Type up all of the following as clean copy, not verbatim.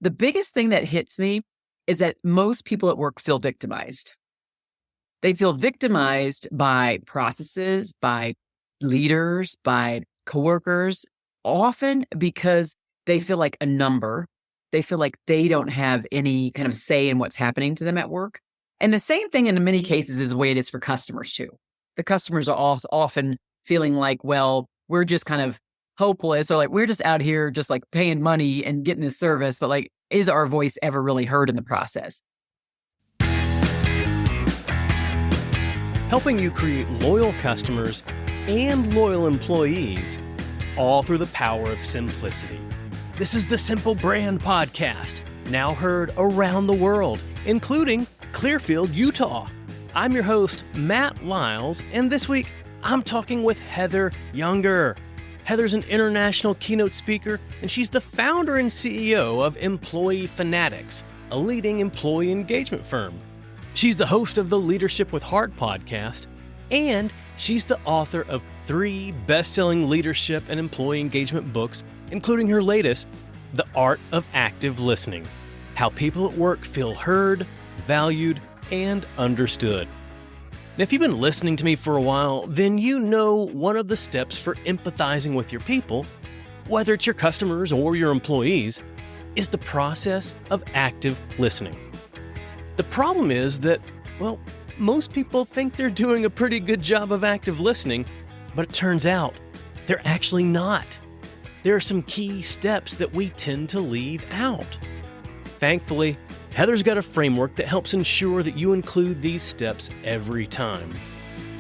The biggest thing that hits me is that most people at work feel victimized. They feel victimized by processes, by leaders, by coworkers, often because they feel like a number. They feel like they don't have any kind of say in what's happening to them at work. And the same thing in many cases is the way it is for customers too. The customers are also often feeling like, well, we're just kind of hopeless, or like we're just out here just like paying money and getting this service, but like, is our voice ever really heard in the process? Helping you create loyal customers and loyal employees, all through the power of simplicity. This is the Simple Brand Podcast, now heard around the world, including Clearfield, Utah. I'm your host, Matt Lyles, and this week, I'm talking with Heather Younger. Heather's an international keynote speaker, and she's the founder and CEO of Employee Fanatics, a leading employee engagement firm. She's the host of the Leadership with Heart podcast, and she's the author of 3 best-selling leadership and employee engagement books, including her latest, The Art of Active Listening: How People at Work Feel Heard, Valued, and Understood. And if you've been listening to me for a while, then you know one of the steps for empathizing with your people, whether it's your customers or your employees, is the process of active listening. The problem is that, well, most people think they're doing a pretty good job of active listening, but it turns out they're actually not. There are some key steps that we tend to leave out. Thankfully, Heather's got a framework that helps ensure that you include these steps every time.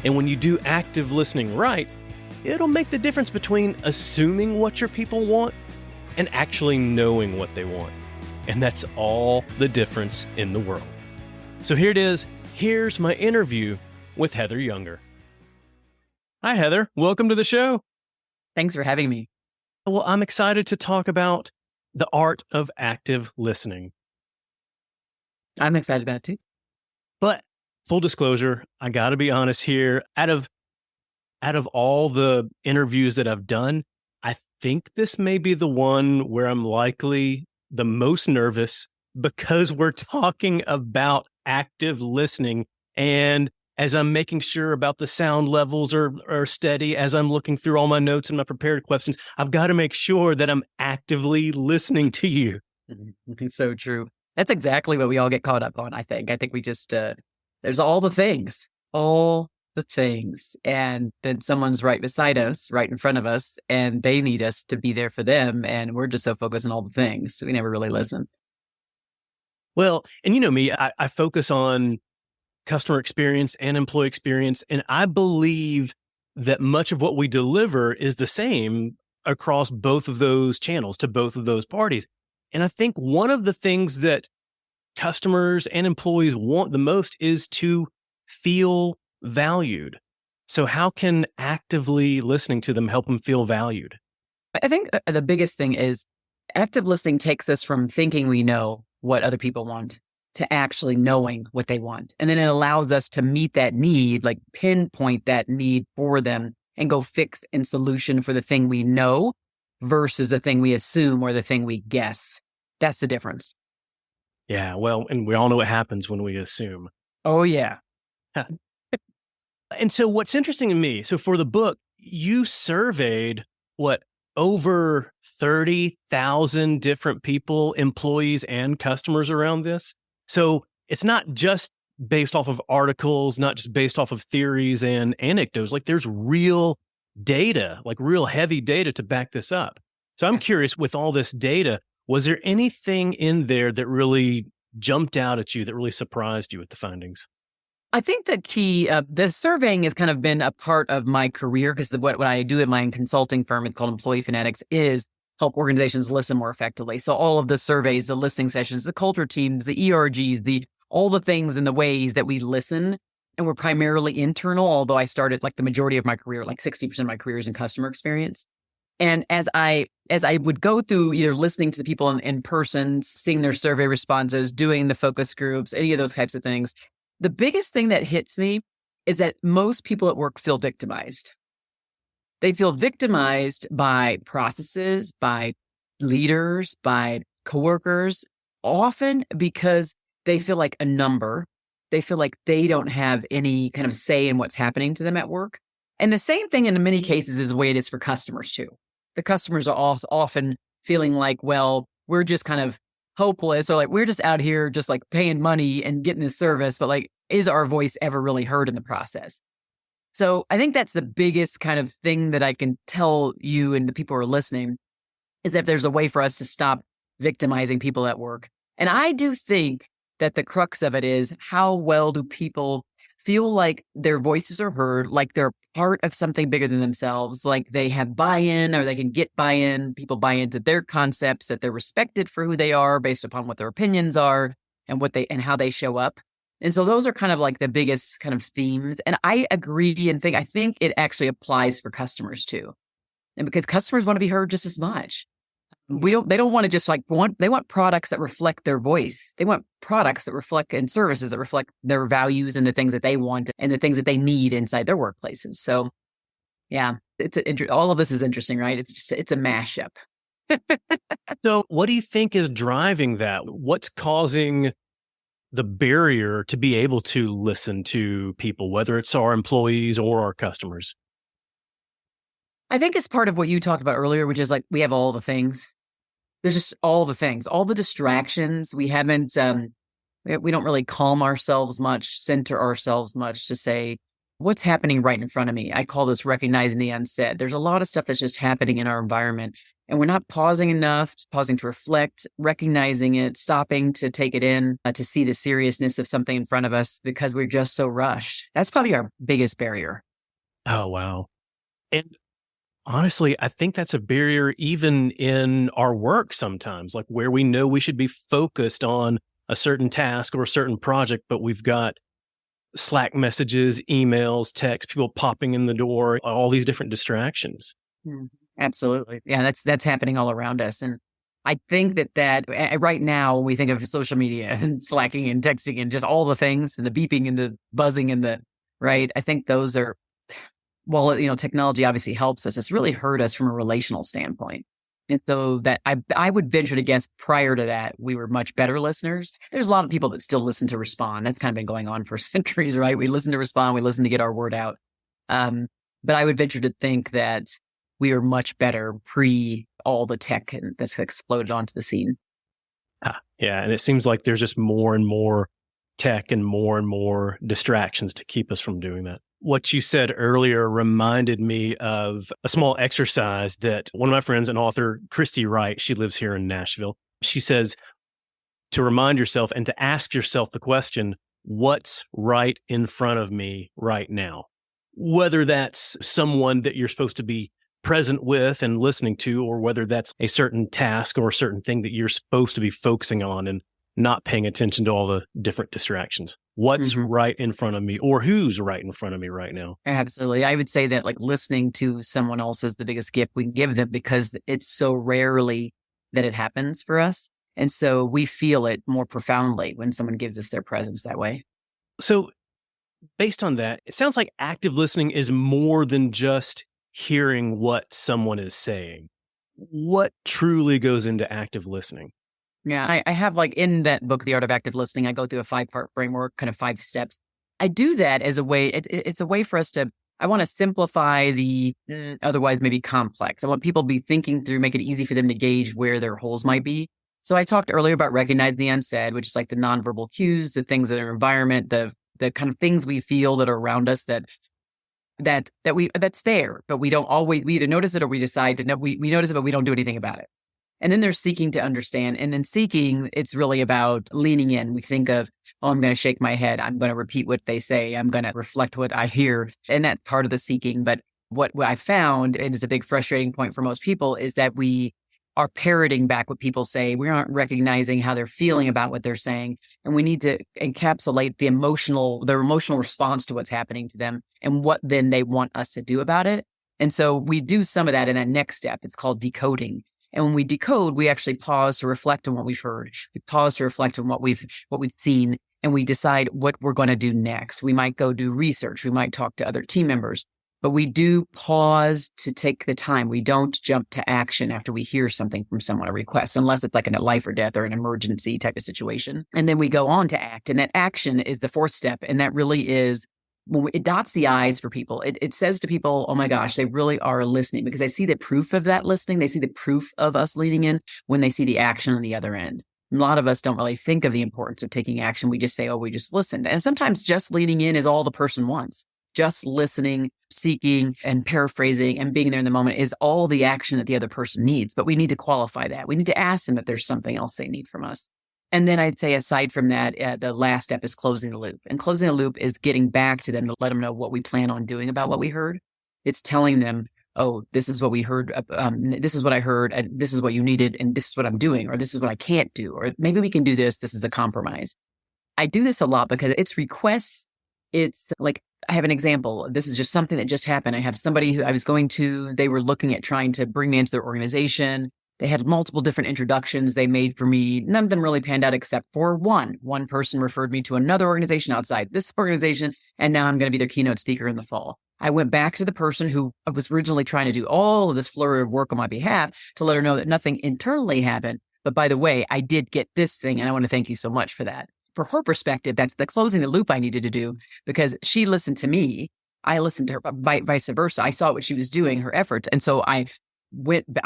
And when you do active listening right, it'll make the difference between assuming what your people want and actually knowing what they want. And that's all the difference in the world. So here it is. Here's my interview with Heather Younger. Hi, Heather. Welcome to the show. Thanks for having me. Well, I'm excited to talk about the art of active listening. I'm excited about it too. But full disclosure, I got to be honest here. Out of all the interviews that I've done, I think this may be the one where I'm likely the most nervous because we're talking about active listening. And as I'm making sure about the sound levels are steady, as I'm looking through all my notes and my prepared questions, I've got to make sure that I'm actively listening to you. It's so true. That's exactly what we all get caught up on, I think. I think we just, there's all the things. And then someone's right beside us, right in front of us, and they need us to be there for them. And we're just so focused on all the things. So we never really listen. Well, and you know me, I focus on customer experience and employee experience. And I believe that much of what we deliver is the same across both of those channels to both of those parties. And I think one of the things that customers and employees want the most is to feel valued. So how can actively listening to them help them feel valued? I think the biggest thing is active listening takes us from thinking we know what other people want to actually knowing what they want. And then it allows us to meet that need, like pinpoint that need for them and go fix and solution for the thing we know versus the thing we assume or the thing we guess. That's the difference. Yeah, well, and we all know what happens when we assume. Oh, yeah. And so what's interesting to me, so for the book, you surveyed over 30,000 different people, employees and customers around this. So it's not just based off of articles, not just based off of theories and anecdotes. Like there's real data, like real heavy data to back this up. So I'm curious, with all this data, was there anything in there that really jumped out at you, that really surprised you with the findings? I think the key, the surveying has kind of been a part of my career because what I do at my consulting firm, it's called Employee Fanatics, is help organizations listen more effectively. So all of the surveys, the listening sessions, the culture teams, the ERGs, all the things and the ways that we listen, and we're primarily internal, although I started like the majority of my career, like 60% of my career is in customer experience. And as I would go through either listening to the people in person, seeing their survey responses, doing the focus groups, any of those types of things, the biggest thing that hits me is that most people at work feel victimized. They feel victimized by processes, by leaders, by coworkers often because they feel like a number. They feel like they don't have any kind of say in what's happening to them at work. And the same thing in many cases is the way it is for customers too. The customers are also often feeling like, well, we're just kind of hopeless, or like we're just out here just like paying money and getting this service, but like, is our voice ever really heard in the process? So I think that's the biggest kind of thing that I can tell you and the people who are listening is that there's a way for us to stop victimizing people at work. And I do think that the crux of it is how well do people feel like their voices are heard, like they're part of something bigger than themselves, like they have buy-in or they can get buy-in, people buy into their concepts, that they're respected for who they are based upon what their opinions are and what they and how they show up. And so those are kind of like the biggest kind of themes. And I agree and I think it actually applies for customers too. And because customers want to be heard just as much. They don't want to just they want products that reflect their voice. They want products that reflect and services that reflect their values and the things that they want and the things that they need inside their workplaces. So yeah, all of this is interesting, right? It's a mashup. So what do you think is driving that? What's causing the barrier to be able to listen to people, whether it's our employees or our customers? I think it's part of what you talked about earlier, which is like we have all the things. There's just all the things, all the distractions. We haven't, we don't really calm ourselves much, center ourselves much to say, what's happening right in front of me? I call this recognizing the unsaid. There's a lot of stuff that's just happening in our environment, and we're not pausing enough, pausing to reflect, recognizing it, stopping to take it in, to see the seriousness of something in front of us because we're just so rushed. That's probably our biggest barrier. Oh, wow. And honestly, I think that's a barrier even in our work sometimes, like where we know we should be focused on a certain task or a certain project, but we've got Slack messages, emails, texts, people popping in the door, all these different distractions. Absolutely. Yeah, that's happening all around us. And I think that right now, when we think of social media and Slacking and texting and just all the things and the beeping and the buzzing and right, I think those are, well, technology obviously helps us. It's really hurt us from a relational standpoint. And so that I would venture to guess prior to that, we were much better listeners. There's a lot of people that still listen to respond. That's kind of been going on for centuries, right? We listen to respond. We listen to get our word out. But I would venture to think that we are much better pre all the tech that's exploded onto the scene. Yeah. And it seems like there's just more and more tech and more distractions to keep us from doing that. What you said earlier reminded me of a small exercise that one of my friends, an author, Christy Wright, she lives here in Nashville. She says to remind yourself and to ask yourself the question, what's right in front of me right now? Whether that's someone that you're supposed to be present with and listening to, or whether that's a certain task or a certain thing that you're supposed to be focusing on and not paying attention to all the different distractions. What's right in front of me, or who's right in front of me right now? Absolutely. I would say that like listening to someone else is the biggest gift we can give them because it's so rarely that it happens for us. And so we feel it more profoundly when someone gives us their presence that way. So based on that, it sounds like active listening is more than just hearing what someone is saying. What truly goes into active listening? Yeah, I have like in that book, The Art of Active Listening, I go through a 5-part framework, kind of 5 steps. I do that as a way, it's a way for us to, I want to simplify the otherwise maybe complex. I want people to be thinking through, make it easy for them to gauge where their holes might be. So I talked earlier about recognizing the unsaid, which is like the nonverbal cues, the things in our environment, the kind of things we feel that are around us that's there, but we don't always, we either notice it or we decide to know, we notice it, but we don't do anything about it. And then there's seeking to understand. And in seeking, it's really about leaning in. We think of, I'm going to shake my head. I'm going to repeat what they say. I'm going to reflect what I hear. And that's part of the seeking. But what I found, and it's a big frustrating point for most people, is that we are parroting back what people say. We aren't recognizing how they're feeling about what they're saying. And we need to encapsulate their emotional response to what's happening to them and what then they want us to do about it. And so we do some of that in that next step. It's called decoding. And when we decode, we actually pause to reflect on what we've heard. We pause to reflect on what we've seen, and we decide what we're going to do next. We might go do research. We might talk to other team members. but we do pause to take the time. We don't jump to action after we hear something from someone, a request, unless it's like a life or death or an emergency type of situation. And then we go on to act. And that action is the fourth step. And that really is when it dots the I's for people. It says to people, oh my gosh, they really are listening, because they see the proof of that listening. They see the proof of us leaning in when they see the action on the other end. A lot of us don't really think of the importance of taking action. We just say, oh, we just listened. And sometimes just leaning in is all the person wants. Just listening, seeking, and paraphrasing and being there in the moment is all the action that the other person needs. But we need to qualify that. We need to ask them if there's something else they need from us. And then I'd say, aside from that, the last step is closing the loop. And closing the loop is getting back to them to let them know what we plan on doing about what we heard. It's telling them, oh, this is what we heard. This is what I heard. And this is what you needed. And this is what I'm doing. Or this is what I can't do. Or maybe we can do this. This is a compromise. I do this a lot because it's requests. It's like, I have an example. This is just something that just happened. I have somebody who I was they were looking at trying to bring me into their organization. They had multiple different introductions they made for me. None of them really panned out except for one. One person referred me to another organization outside this organization, and now I'm going to be their keynote speaker in the fall. I went back to the person who was originally trying to do all of this flurry of work on my behalf to let her know that nothing internally happened. But by the way, I did get this thing, and I want to thank you so much for that. For her perspective, that's the closing the loop I needed to do, because she listened to me. I listened to her, vice versa. I saw what she was doing, her efforts. And so I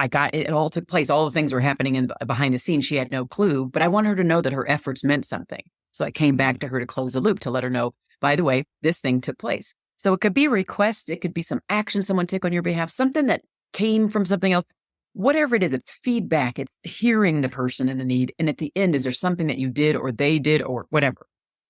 got it all took place. All the things were happening behind the scenes. She had no clue, but I wanted her to know that her efforts meant something. So I came back to her to close the loop, to let her know, by the way, this thing took place. So it could be a request. It could be some action someone took on your behalf, something that came from something else. Whatever it is, it's feedback. It's hearing the person in the need. And at the end, is there something that you did or they did or whatever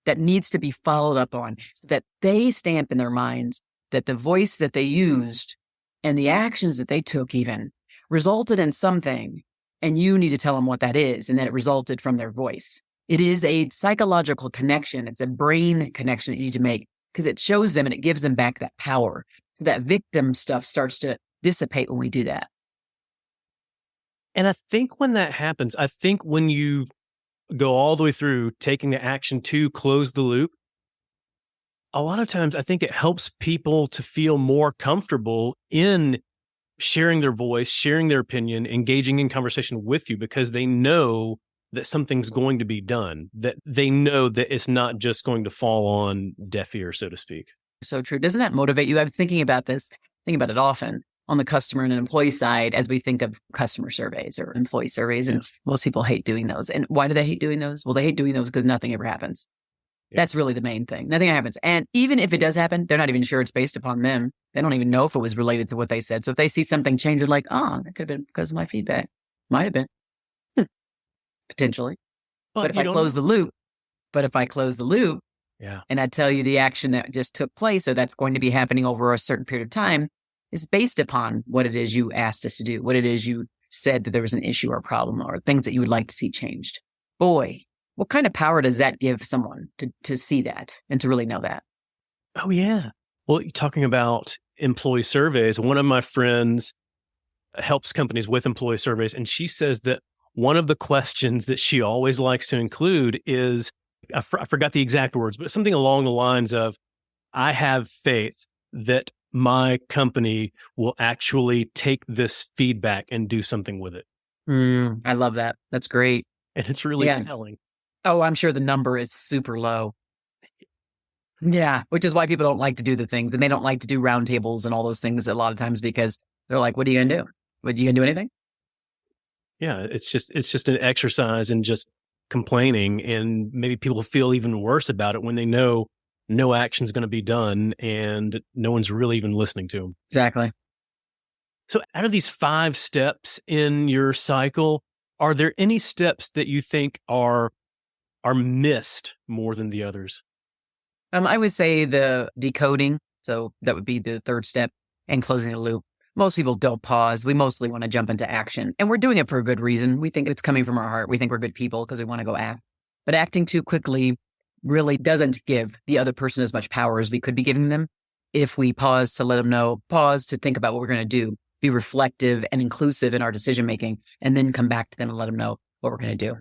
that needs to be followed up on, so that they stamp in their minds that the voice that they used and the actions that they took even resulted in something, and you need to tell them what that is, and that it resulted from their voice. It is a psychological connection. It's a brain connection that you need to make, because it shows them and it gives them back that power. So that victim stuff starts to dissipate when we do that. And I think when that happens, I think when you go all the way through taking the action to close the loop, a lot of times I think it helps people to feel more comfortable in sharing their voice, sharing their opinion, engaging in conversation with you, because they know that something's going to be done, that they know that it's not just going to fall on deaf ears, so to speak. So true. Doesn't that motivate you? I was thinking about it often on the customer and employee side as we think of customer surveys or employee surveys. And most people hate doing those. And why do they hate doing those? Well, they hate doing those because nothing ever happens. Yeah. That's really the main thing. Nothing happens. And even if it does happen, they're not even sure it's based upon them. They don't even know if it was related to what they said. So if they see something change, they're like, oh, that could have been because of my feedback. Might have been. Potentially. But if I close the loop, yeah, and I tell you the action that just took place, or that's going to be happening over a certain period of time, is based upon what it is you asked us to do, what it is you said that there was an issue or problem, or things that you would like to see changed. Boy, what kind of power does that give someone to see that and to really know that? Oh, yeah. Well, talking about employee surveys, one of my friends helps companies with employee surveys, and she says that one of the questions that she always likes to include is, I forgot the exact words, but something along the lines of, I have faith that my company will actually take this feedback and do something with it. I love that. That's great. And it's really telling. Oh, I'm sure the number is super low. Yeah, which is why people don't like to do the things, and they don't like to do roundtables and all those things a lot of times, because they're like, what are you going to do? Are you going to do anything? Yeah, it's just an exercise in just complaining, and maybe people feel even worse about it when they know no action's going to be done and no one's really even listening to them. Exactly. So out of these 5 steps in your cycle, are there any steps that you think are missed more than the others? I would say the decoding. So that would be the third step, and closing the loop. Most people don't pause. We mostly want to jump into action, and we're doing it for a good reason. We think it's coming from our heart. We think we're good people because we want to go act. But acting too quickly really doesn't give the other person as much power as we could be giving them if we pause to let them know, pause to think about what we're going to do, be reflective and inclusive in our decision making, and then come back to them and let them know what we're going to do.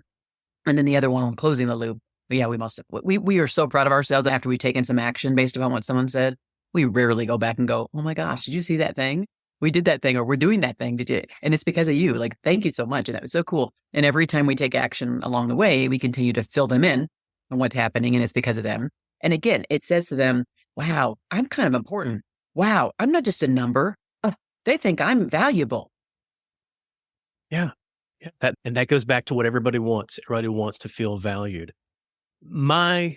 And then the other one on closing the loop. Yeah, we are so proud of ourselves after we've taken some action based upon what someone said. we rarely go back and go, oh my gosh, did you see that thing? We did that thing, or we're doing that thing. Did you? And it's because of you. Like, thank you so much. And that was so cool. And every time we take action along the way, we continue to fill them in on what's happening. And it's because of them. And again, it says to them, wow, I'm kind of important. Wow, I'm not just a number. They think I'm valuable. Yeah. That goes back to what everybody wants. Everybody wants to feel valued. My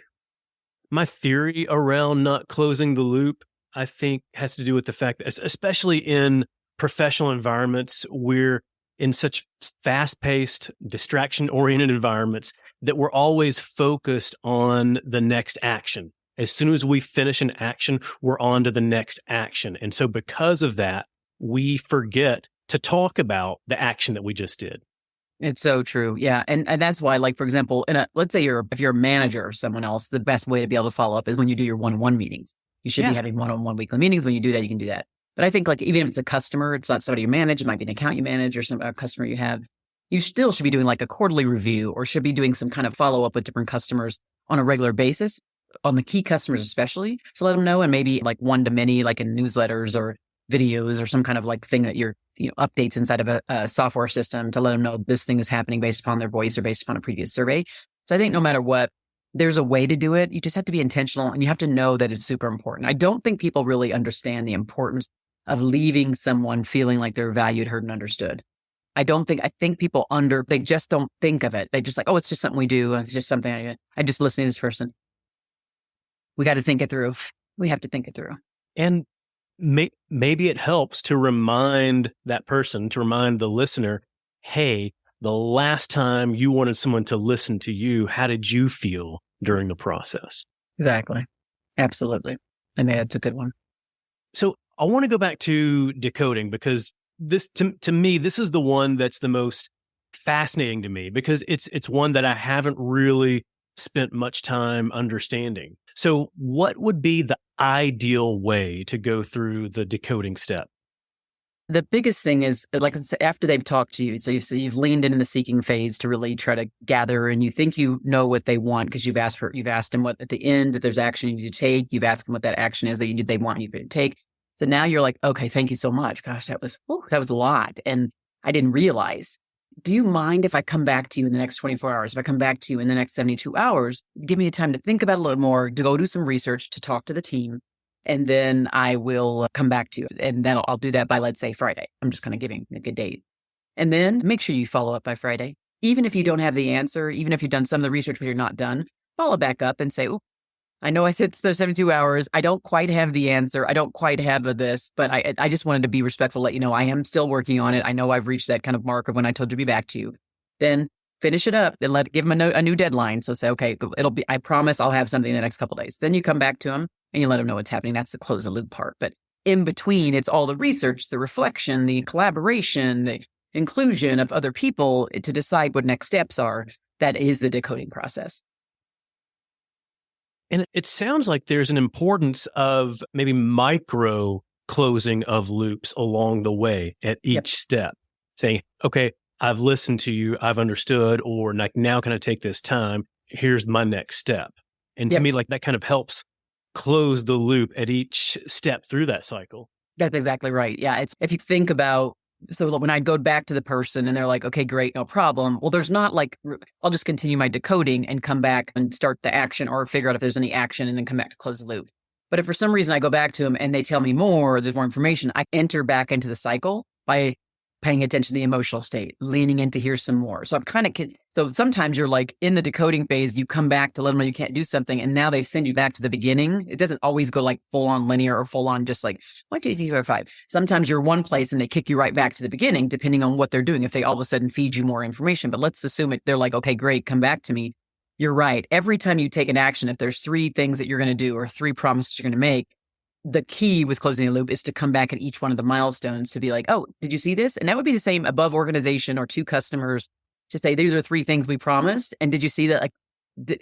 theory around not closing the loop, I think, has to do with the fact that, especially in professional environments, we're in such fast-paced, distraction-oriented environments that we're always focused on the next action. As soon as we finish an action, we're on to the next action. And so because of that, we forget to talk about the action that we just did. It's so true. Yeah. And that's why, like, for example, let's say if you're a manager or someone else, the best way to be able to follow up is when you do your one-on-one meetings. You should be having one-on-one weekly meetings. When you do that, you can do that. But I think, like, even if it's a customer, it's not somebody you manage, it might be an account you manage or a customer you have, you still should be doing like a quarterly review, or should be doing some kind of follow-up with different customers on a regular basis, on the key customers especially, to let them know, and maybe like one-to-many, like in newsletters or videos or some kind of like thing that you're, updates inside of a software system to let them know this thing is happening based upon their voice or based upon a previous survey. So I think no matter what, there's a way to do it. You just have to be intentional, and you have to know that it's super important. I don't think people really understand the importance of leaving someone feeling like they're valued, heard, and understood. I think people they just don't think of it. They just like, oh, it's just something we do. It's just something I just listen to this person. We got to think it through. We have to think it through. And maybe it helps to remind that person, to remind the listener, hey, the last time you wanted someone to listen to you, how did you feel during the process? Exactly. Absolutely. I mean, that's a good one. So I want to go back to decoding, because this, to me, this is the one that's the most fascinating to me, because it's one that I haven't really spent much time understanding. So what would be the ideal way to go through the decoding step? The biggest thing is, like, after they've talked to you, so you've leaned into the seeking phase to really try to gather, and you think you know what they want because you've asked them what at the end, if there's action you need to take, you've asked them what that action is that they want you to take. So now you're like, okay, thank you so much. Gosh, that was a lot, and I didn't realize. Do you mind if I come back to you in the next 24 hours? If I come back to you in the next 72 hours, give me a time to think about it a little more, to go do some research, to talk to the team, and then I will come back to you. And then I'll do that by, let's say, Friday. I'm just kind of giving a good date. And then make sure you follow up by Friday. Even if you don't have the answer, even if you've done some of the research but you're not done, follow back up and say, oh, I know I said there's 72 hours. I don't quite have the answer. I don't quite have this, but I just wanted to be respectful, let you know I am still working on it. I know I've reached that kind of mark of when I told you to be back to you. Then finish it up and give them a new deadline. So say, okay, I promise I'll have something in the next couple of days. Then you come back to them and you let them know what's happening. That's the close the loop part. But in between, it's all the research, the reflection, the collaboration, the inclusion of other people to decide what next steps are. That is the decoding process. And it sounds like there's an importance of maybe micro closing of loops along the way at each step, saying, okay, I've listened to you, I've understood, or like, now can I take this time? Here's my next step. And to me, like, that kind of helps close the loop at each step through that cycle. That's exactly right. Yeah. It's, if you think about, so when I go back to the person and they're like, okay, great, no problem. Well, there's not like, I'll just continue my decoding and come back and start the action, or figure out if there's any action and then come back to close the loop. But if for some reason I go back to them and they tell me more, there's more information, I enter back into the cycle by paying attention to the emotional state, leaning in to hear some more. So I'm kind of, so sometimes you're like in the decoding phase, you come back to let them know you can't do something, and now they send you back to the beginning. It doesn't always go like full on linear or full on just like 1, 2, 3, 4, 5. Sometimes you're one place and they kick you right back to the beginning, depending on what they're doing. If they all of a sudden feed you more information, but let's assume they're like, okay, great, come back to me. You're right. Every time you take an action, if there's 3 things that you're going to do or 3 promises you're going to make, the key with closing the loop is to come back at each one of the milestones to be like, oh, did you see this? And that would be the same above organization or 2 customers to say, these are 3 things we promised. And did you see that? Like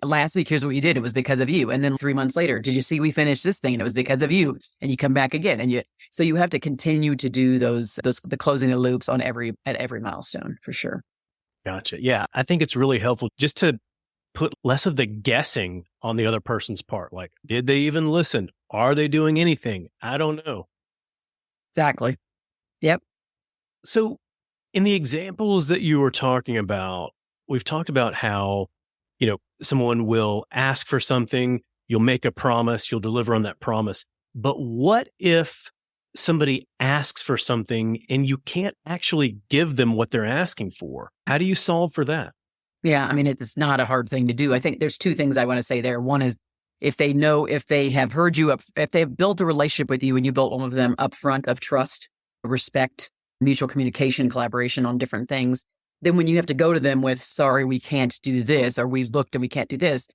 last week, here's what you did. It was because of you. And then 3 months later, did you see we finished this thing? And it was because of you. And you come back again. And so you have to continue to do the closing the loops at every milestone for sure. Gotcha. Yeah. I think it's really helpful just to put less of the guessing on the other person's part. Like, did they even listen? Are they doing anything? I don't know. Exactly. Yep. So in the examples that you were talking about, we've talked about how, someone will ask for something, you'll make a promise, you'll deliver on that promise. But what if somebody asks for something and you can't actually give them what they're asking for? How do you solve for that? Yeah. I mean, it's not a hard thing to do. I think there's two things I want to say there. One is if they have heard you if they've built a relationship with you and you built one with them up front of trust, respect, mutual communication, collaboration on different things, then when you have to go to them with, sorry, we can't do this, or we've looked and we can't do this,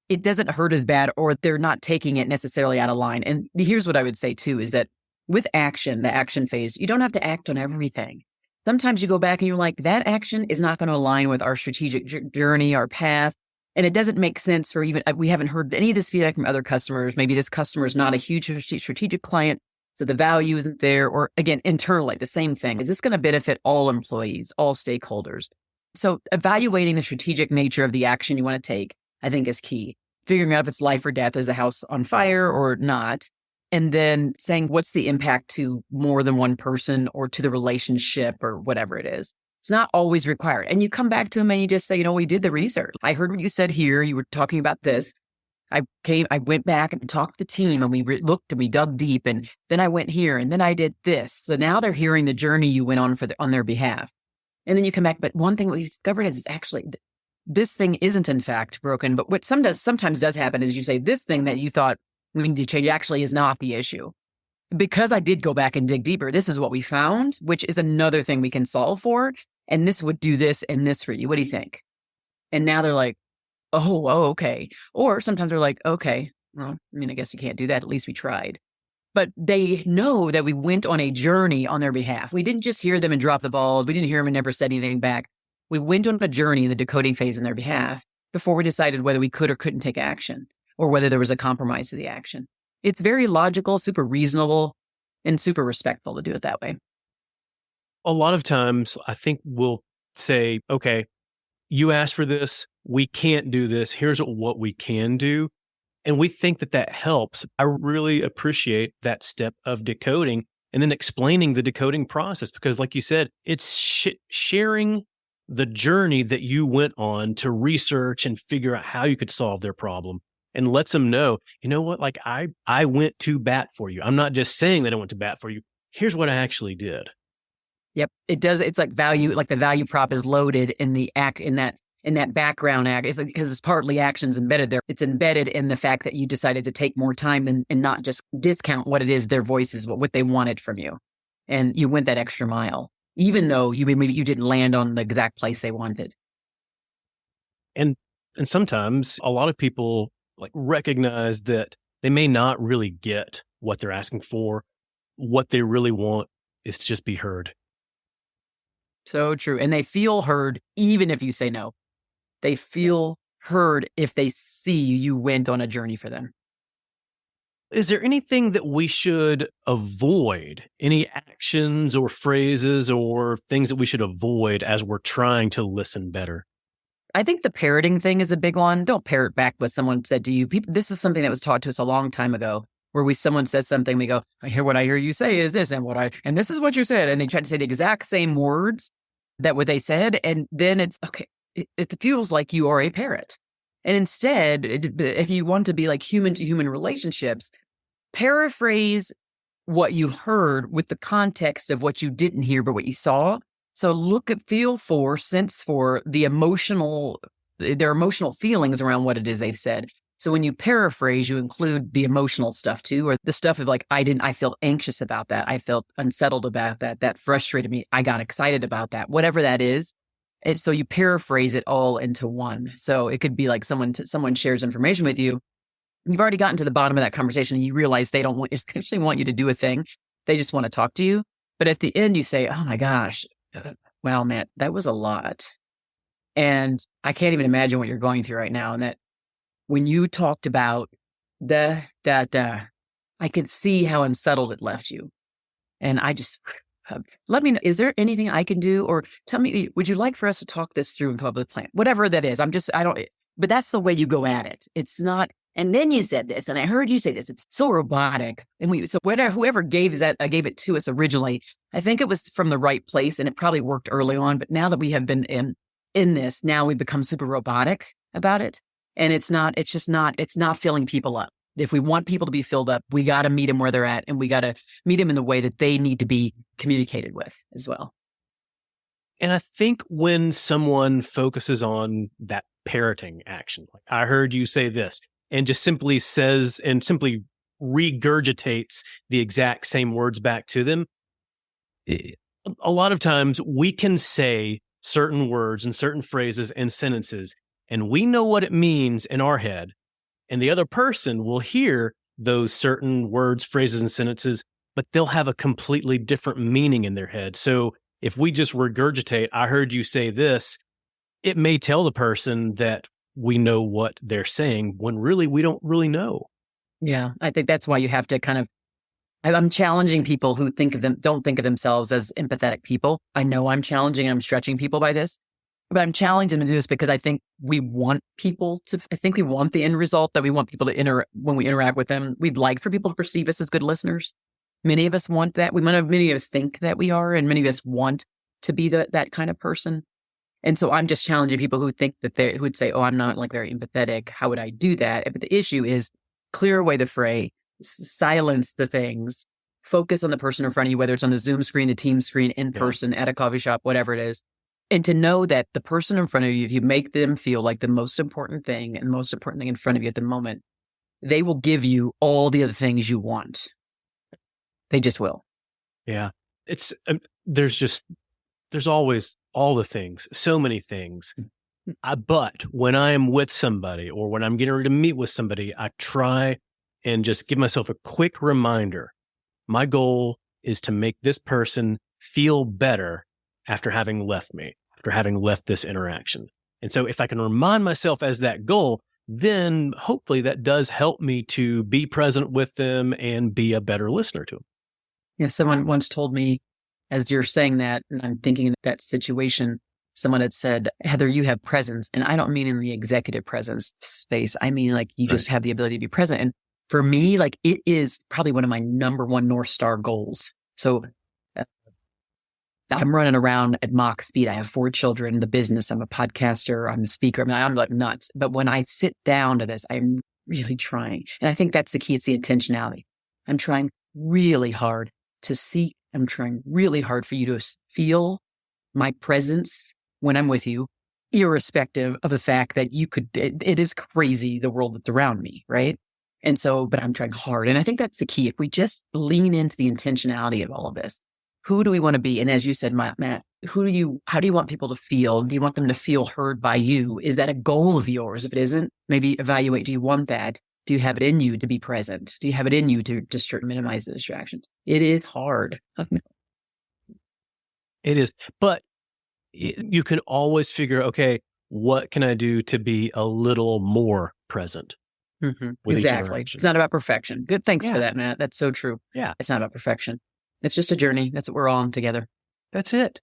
it doesn't hurt as bad, or they're not taking it necessarily out of line. And here's what I would say too, is that with action, the action phase, you don't have to act on everything. Sometimes you go back and you're like, that action is not going to align with our strategic journey, our path. And it doesn't make sense for we haven't heard any of this feedback from other customers. Maybe this customer is not a huge strategic client, so the value isn't there. Or again, internally, the same thing. Is this going to benefit all employees, all stakeholders? So evaluating the strategic nature of the action you want to take, I think, is key. Figuring out if it's life or death, is the house on fire or not? And then saying, what's the impact to more than one person or to the relationship or whatever it is? It's not always required. And you come back to them and you just say, we did the research. I heard what you said here. You were talking about this. I went back and talked to the team and we looked and we dug deep. And then I went here and then I did this. So now they're hearing the journey you went on on their behalf. And then you come back. But one thing we discovered is actually this thing isn't in fact broken. But what sometimes does happen is you say this thing that you thought we need to change actually is not the issue. Because I did go back and dig deeper, this is what we found, which is another thing we can solve for. And this would do this and this for you. What do you think? And now they're like, oh, okay. Or sometimes they're like, okay, well, I guess you can't do that. At least we tried. But they know that we went on a journey on their behalf. We didn't just hear them and drop the ball. We didn't hear them and never said anything back. We went on a journey in the decoding phase on their behalf before we decided whether we could or couldn't take action or whether there was a compromise to the action. It's very logical, super reasonable, and super respectful to do it that way. A lot of times, I think we'll say, okay, you asked for this. We can't do this. Here's what we can do. And we think that helps. I really appreciate that step of decoding and then explaining the decoding process, because like you said, it's sharing the journey that you went on to research and figure out how you could solve their problem, and lets them know, you know what, like I went to bat for you. I'm not just saying that I went to bat for you. Here's what I actually did. Yep. It does. It's like value, like the value prop is loaded in the act, in that background act. It's like, because it's partly actions embedded there. It's embedded in the fact that you decided to take more time and not just discount what it is, their voices, what they wanted from you. And you went that extra mile, even though maybe you didn't land on the exact place they wanted. And sometimes a lot of people like recognize that they may not really get what they're asking for. What they really want is to just be heard. So true. And they feel heard even if you say no. They feel heard if they see you went on a journey for them. Is there anything that we should avoid? Any actions or phrases or things that we should avoid as we're trying to listen better? I think the parroting thing is a big one. Don't parrot back what someone said to you. This is something that was taught to us a long time ago, where someone says something, we go, what I hear you say is this, and this is what you said. And they try to say the exact same words that what they said. And then it's, okay, it feels like you are a parrot. And instead, if you want to be like human to human relationships, paraphrase what you heard with the context of what you didn't hear, but what you saw. So sense for their emotional feelings around what it is they've said. So when you paraphrase, you include the emotional stuff too, or the stuff of like, I felt anxious about that. I felt unsettled about that. That frustrated me. I got excited about that, whatever that is. And so you paraphrase it all into one. So it could be like someone shares information with you. You've already gotten to the bottom of that conversation and you realize they don't actually want you to do a thing. They just want to talk to you. But at the end you say, oh my gosh, well, Matt, that was a lot. And I can't even imagine what you're going through right now. And that when you talked about I could see how unsettled it left you. And I just, let me know, is there anything I can do? Or tell me, would you like for us to talk this through and come up with a plan? Whatever that is. But that's the way you go at it. It's not And then you said this, and I heard you say this. It's so robotic. And so whoever gave it to us originally, I think it was from the right place, and it probably worked early on. But now that we have been in this, now we've become super robotic about it. And it's not filling people up. If we want people to be filled up, we got to meet them where they're at, and we got to meet them in the way that they need to be communicated with as well. And I think when someone focuses on that parroting action, like I heard you say this, and just simply says and simply regurgitates the exact same words back to them, a lot of times we can say certain words and certain phrases and sentences, and we know what it means in our head. And the other person will hear those certain words, phrases, and sentences, but they'll have a completely different meaning in their head. So if we just regurgitate, I heard you say this, it may tell the person that we know what they're saying when really we don't really know. Yeah, I think that's why you have to I'm challenging people who don't think of themselves as empathetic people. I know I'm I'm stretching people by this. But I'm challenging them to do this because I think we want the end result, that we want people to when we interact with them. We'd like for people to perceive us as good listeners. Many of us want that. Many of us think that we are, and many of us want to be that kind of person. And so I'm just challenging people who think who would say, oh, I'm not very empathetic. How would I do that? But the issue is clear away the fray, silence the things, focus on the person in front of you, whether it's on the Zoom screen, the Teams screen, in person, at a coffee shop, whatever it is. And to know that the person in front of you, if you make them feel like the most important thing in front of you at the moment, they will give you all the other things you want. They just will. Yeah. There's always all the things, so many things. But when I am with somebody or when I'm getting ready to meet with somebody, I try and just give myself a quick reminder. My goal is to make this person feel better after having left this interaction. And so if I can remind myself as that goal, then hopefully that does help me to be present with them and be a better listener to them. Yeah, someone once told me, as you're saying that, and I'm thinking of that situation, someone had said, Heather, you have presence. And I don't mean in the executive presence space. I mean, you just have the ability to be present. And for me, it is probably one of my number one North Star goals. So I'm running around at Mach speed. I have 4 children, the business. I'm a podcaster. I'm a speaker. I'm nuts. But when I sit down to this, I'm really trying. And I think that's the key. It's the intentionality. I'm trying really hard to seek. I'm trying really hard for you to feel my presence when I'm with you, irrespective of the fact that it is crazy, the world that's around me, right? And so, but I'm trying hard. And I think that's the key. If we just lean into the intentionality of all of this, who do we want to be? And as you said, Matt, how do you want people to feel? Do you want them to feel heard by you? Is that a goal of yours? If it isn't, maybe evaluate, do you want that? Do you have it in you to be present? Do you have it in you to just minimize the distractions? It is hard. It is. But you can always figure, okay, what can I do to be a little more present? Exactly. It's not about perfection. Good. Thanks for that, Matt. That's so true. Yeah. It's not about perfection. It's just a journey. That's what we're all on together. That's it.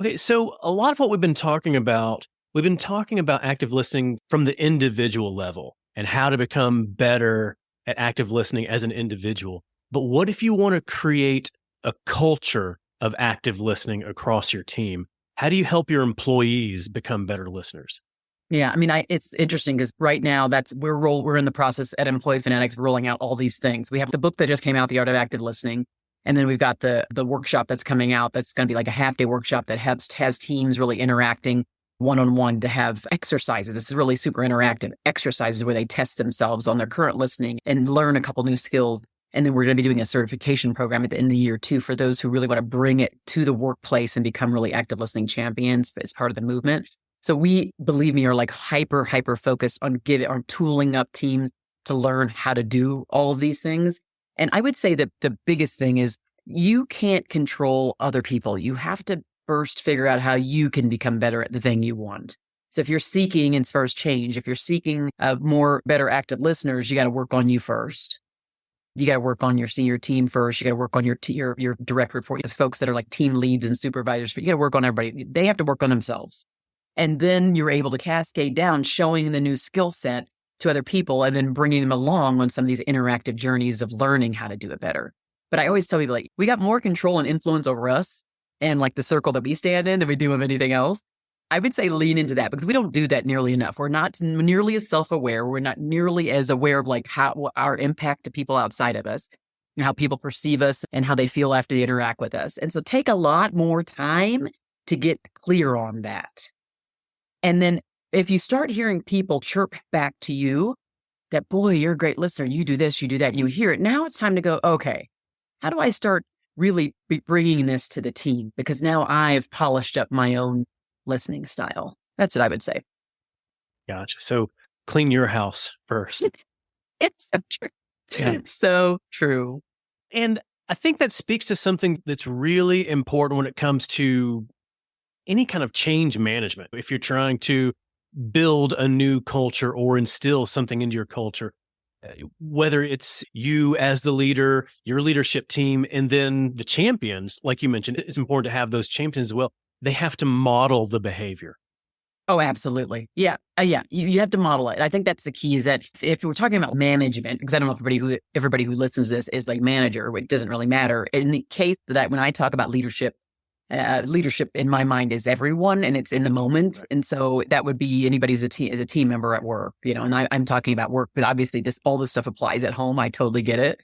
Okay. So a lot of what we've been talking about active listening from the individual level and how to become better at active listening as an individual. But what if you want to create a culture of active listening across your team? How do you help your employees become better listeners? Yeah, I mean, it's interesting because right now we're in the process at Employee Fanatics rolling out all these things. We have the book that just came out, The Art of Active Listening, and then we've got the workshop that's coming out. That's going to be like a half-day workshop that has teams really interacting one-on-one to have exercises. This is really super interactive exercises where they test themselves on their current listening and learn a couple new skills. And then we're going to be doing a certification program at the end of the year too for those who really want to bring it to the workplace and become really active listening champions as part of the movement. So we, believe me, are hyper focused on tooling up teams to learn how to do all of these things. And I would say that the biggest thing is you can't control other people. You have to first figure out how you can become better at the thing you want. So if you're seeking, as far as change, if you're seeking better active listeners, you got to work on you first. You got to work on your senior team first. You got to work on your direct report, the folks that are team leads and supervisors. You got to work on everybody. They have to work on themselves. And then you're able to cascade down, showing the new skill set to other people and then bringing them along on some of these interactive journeys of learning how to do it better. But I always tell people, like, we got more control and influence over us and like the circle that we stand in than we do of anything else. I would say lean into that because we don't do that nearly enough. We're not nearly as self-aware. We're not nearly as aware of like how our impact to people outside of us, and how people perceive us and how they feel after they interact with us. And so take a lot more time to get clear on that. And then if you start hearing people chirp back to you that, boy, you're a great listener, you do this, you do that, and you hear it, now it's time to go, okay, how do I start really bringing this to the team? Because now I've polished up my own listening style. That's what I would say. Gotcha. So clean your house first. It's so true. Yeah. So true. And I think that speaks to something that's really important when it comes to any kind of change management. If you're trying to build a new culture or instill something into your culture, whether it's you as the leader, your leadership team, and then the champions, like you mentioned, it's important to have those champions as well. They have to model the behavior. Oh, absolutely. Yeah. Yeah. You have to model it. I think that's the key is that if we're talking about management, because I don't know if everybody who listens to this is like manager, it doesn't really matter. In the case that when I talk about leadership, leadership in my mind is everyone and it's in the moment. And so that would be anybody who's a team member at work, and I'm talking about work, but obviously all this stuff applies at home. I totally get it.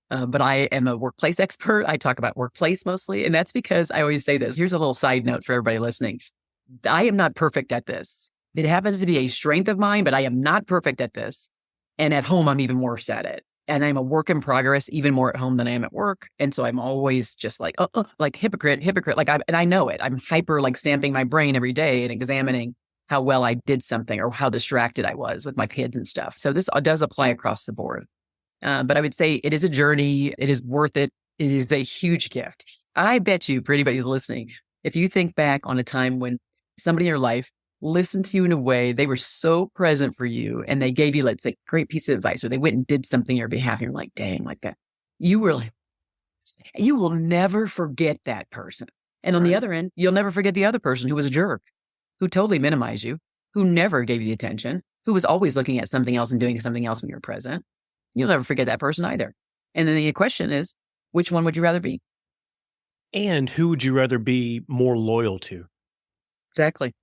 But I am a workplace expert. I talk about workplace mostly. And that's because I always say this. Here's a little side note for everybody listening. I am not perfect at this. It happens to be a strength of mine, but I am not perfect at this. And at home, I'm even worse at it. And I'm a work in progress, even more at home than I am at work. And so I'm always just like, like hypocrite. Like, and I know it. I'm hyper like stamping my brain every day and examining how well I did something or how distracted I was with my kids and stuff. So this does apply across the board. But I would say it is a journey. It is worth it. It is a huge gift. I bet you, for anybody who's listening, if you think back on a time when somebody in your life listened to you in a way, they were so present for you and they gave you, let's say, great piece of advice, or they went and did something on your behalf, and you're like, dang, like that. You will never forget that person. And on the other end, you'll never forget the other person who was a jerk, who totally minimized you, who never gave you the attention, who was always looking at something else and doing something else when you're present. You'll never forget that person either. And then the question is, which one would you rather be? And who would you rather be more loyal to? Exactly.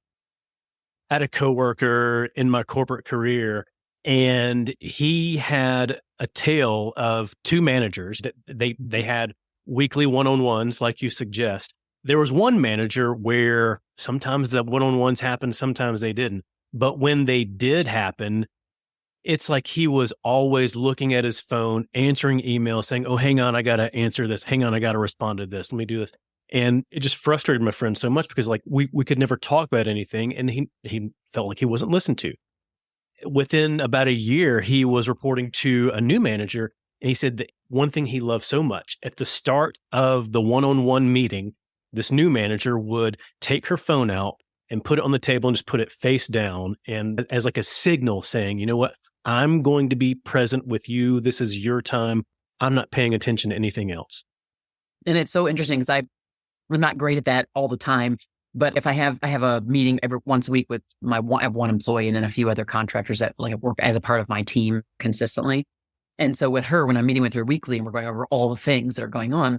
I had a coworker in my corporate career, and he had a tale of two managers that they had weekly one-on-ones, like you suggest. There was one manager where sometimes the one-on-ones happened, sometimes they didn't. But when they did happen, it's like he was always looking at his phone, answering emails, saying, oh, hang on, I got to answer this. Hang on, I got to respond to this. Let me do this. And it just frustrated my friend so much because like we could never talk about anything. And he felt like he wasn't listened to. Within about a year, he was reporting to a new manager. And he said that one thing he loved so much at the start of the one-on-one meeting, this new manager would take her phone out and put it on the table and just put it face down. And as like a signal saying, you know what? I'm going to be present with you. This is your time. I'm not paying attention to anything else. And it's so interesting because I'm not great at that all the time. But if I have a meeting every once a week with I have one employee and then a few other contractors that like work as a part of my team consistently. And so with her, when I'm meeting with her weekly and we're going over all the things that are going on,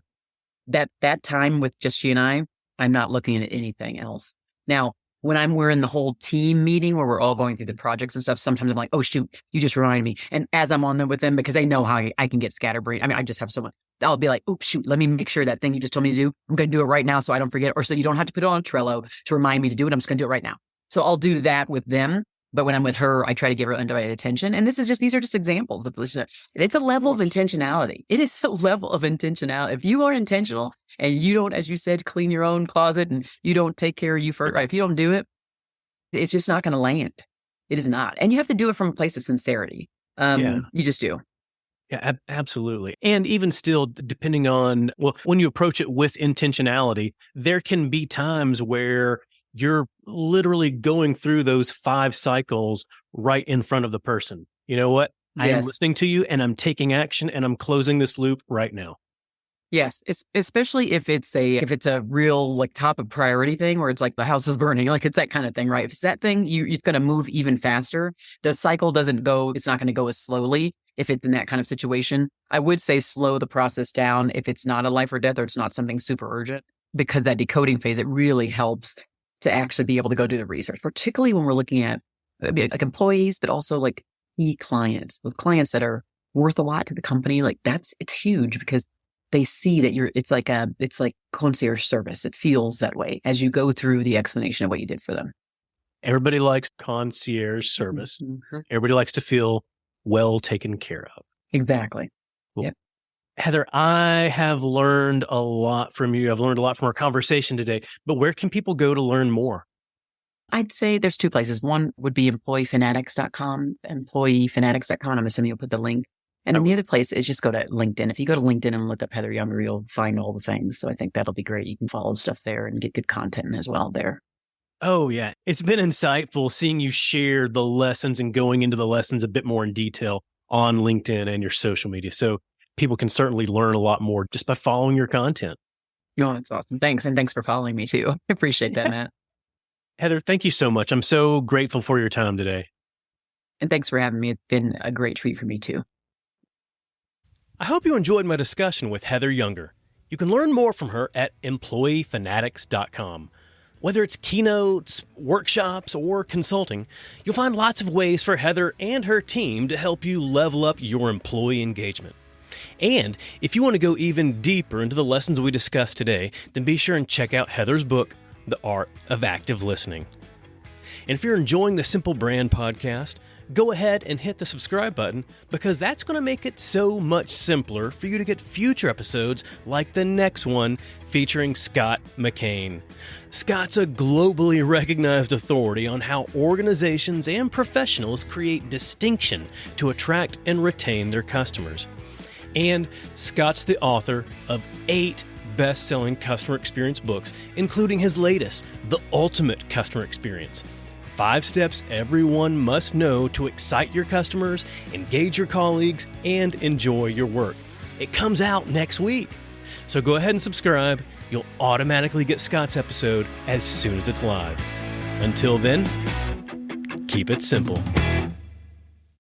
that time with just she and I'm not looking at anything else. Now, when we're in the whole team meeting where we're all going through the projects and stuff, sometimes I'm like, oh, shoot, you just reminded me. And as I'm on them with them, because they know how I can get scatterbrained. I mean, I just have someone, I'll be like, oops, shoot, let me make sure that thing you just told me to do, I'm going to do it right now so I don't forget. Or so you don't have to put it on Trello to remind me to do it. I'm just going to do it right now. So I'll do that with them. But when I'm with her, I try to give her undivided attention. And these are just examples of it's a level of intentionality. It is a level of intentionality. If you are intentional and you don't, as you said, clean your own closet and you don't take care of you first, right? If you don't do it, it's just not going to land. It is not. And you have to do it from a place of sincerity. You just do. Yeah, absolutely. And even still, depending on, when you approach it with intentionality, there can be times where you're literally going through those 5 cycles right in front of the person. You know what? Yes. I am listening to you and I'm taking action and I'm closing this loop right now. Yes, especially if it's a real like top of priority thing where it's like the house is burning, like it's that kind of thing, right? If it's that thing, it's going to move even faster. The cycle doesn't go; it's not going to go as slowly if it's in that kind of situation. I would say slow the process down if it's not a life or death or it's not something super urgent, because that decoding phase it really helps to actually be able to go do the research, particularly when we're looking at like employees, but also like key clients, those clients that are worth a lot to the company. Like it's huge because they see that it's like concierge service. It feels that way as you go through the explanation of what you did for them. Everybody likes concierge service. Mm-hmm. Everybody likes to feel well taken care of. Exactly. Well, yep. Heather, I have learned a lot from you. I've learned a lot from our conversation today, but where can people go to learn more? I'd say there's two places. One would be employeefanatics.com, employeefanatics.com. I'm assuming you'll put the link. And then the other place is just go to LinkedIn. If you go to LinkedIn and look up Heather Younger, you'll find all the things. So I think that'll be great. You can follow stuff there and get good content as well there. Oh, yeah. It's been insightful seeing you share the lessons and going into the lessons a bit more in detail on LinkedIn and your social media. So people can certainly learn a lot more just by following your content. Oh, that's awesome. Thanks. And thanks for following me too. I appreciate that, Matt. Heather, thank you so much. I'm so grateful for your time today. And thanks for having me. It's been a great treat for me too. I hope you enjoyed my discussion with Heather Younger. You can learn more from her at employeefanatics.com. Whether it's keynotes, workshops, or consulting, you'll find lots of ways for Heather and her team to help you level up your employee engagement. And if you want to go even deeper into the lessons we discussed today, then be sure and check out Heather's book, The Art of Active Listening. And if you're enjoying the Simple Brand podcast, go ahead and hit the subscribe button, because that's going to make it so much simpler for you to get future episodes like the next one featuring Scott McKain. Scott's a globally recognized authority on how organizations and professionals create distinction to attract and retain their customers. And Scott's the author of 8 best-selling customer experience books, including his latest, The Ultimate Customer Experience. 5 steps everyone must know to excite your customers, engage your colleagues, and enjoy your work. It comes out next week. So go ahead and subscribe. You'll automatically get Scott's episode as soon as it's live. Until then, keep it simple.